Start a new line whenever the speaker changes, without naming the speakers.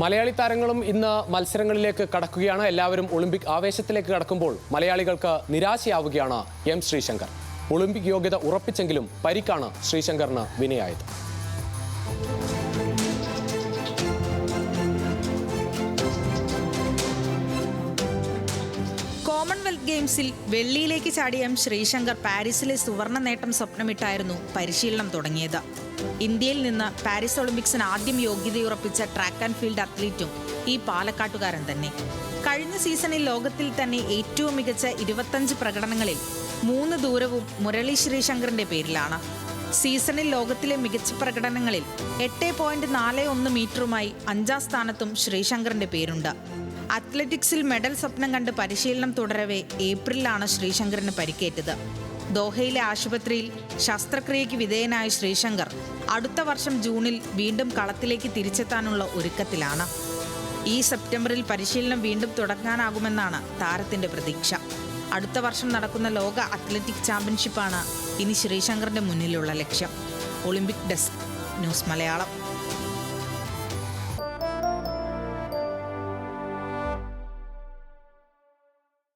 മലയാളി താരങ്ങളും ഇന്ന് മത്സരങ്ങളിലേക്ക് കടക്കുകയാണ്. എല്ലാവരും ഒളിമ്പിക് ആവേശത്തിലേക്ക് കടക്കുമ്പോൾ മലയാളികൾക്ക് നിരാശയാവുകയാണ് എം ശ്രീശങ്കർ. ഒളിമ്പിക് യോഗ്യത ഉറപ്പിച്ചെങ്കിലും പരിക്കാണ് ശ്രീശങ്കറിന് വിനയായത്.
കോമൺവെൽത്ത് ഗെയിംസിൽ വെള്ളിയിലേക്ക് ചാടിയ എം ശ്രീശങ്കർ പാരീസിലെ സുവർണ നേട്ടം സ്വപ്നമിട്ടായിരുന്നു പരിശീലനം തുടങ്ങിയത്. ഇന്ത്യയിൽ നിന്ന് പാരീസ് ഒളിമ്പിക്സിന് ആദ്യം യോഗ്യതയുറപ്പിച്ച ട്രാക്ക് ആൻഡ് ഫീൽഡ് അത്ലീറ്റും ഈ പാലക്കാട്ടുകാരൻ തന്നെ. കഴിഞ്ഞ സീസണിൽ ലോകത്തിൽ തന്നെ ഏറ്റവും മികച്ച 25 പ്രകടനങ്ങളിൽ 3 ദൂരവും മുരളി ശ്രീശങ്കറിന്റെ പേരിലാണ്. സീസണിൽ ലോകത്തിലെ മികച്ച പ്രകടനങ്ങളിൽ 8.41 മീറ്ററുമായി 5ാം സ്ഥാനത്തും ശ്രീശങ്കറിന്റെ പേരുണ്ട്. അത്ലറ്റിക്സിൽ മെഡൽ സ്വപ്നം കണ്ട് പരിശീലനം തുടരവേ ഏപ്രിലാണ് ശ്രീശങ്കറിന് പരിക്കേറ്റത്. ദോഹയിലെ ആശുപത്രിയിൽ ശസ്ത്രക്രിയയ്ക്ക് വിധേയനായ ശ്രീശങ്കർ അടുത്ത വർഷം ജൂണിൽ വീണ്ടും കളത്തിലേക്ക് തിരിച്ചെത്താനുള്ള ഒരുക്കത്തിലാണ്. ഈ സെപ്റ്റംബറിൽ പരിശീലനം വീണ്ടും തുടങ്ങാനാകുമെന്നാണ് താരത്തിന്റെ പ്രതീക്ഷ. അടുത്ത വർഷം നടക്കുന്ന ലോക അത്ലറ്റിക് ചാമ്പ്യൻഷിപ്പാണ് ഇനി ശ്രീശങ്കറിന്റെ മുന്നിലുള്ള ലക്ഷ്യം. Olympic desk, news Malayalam.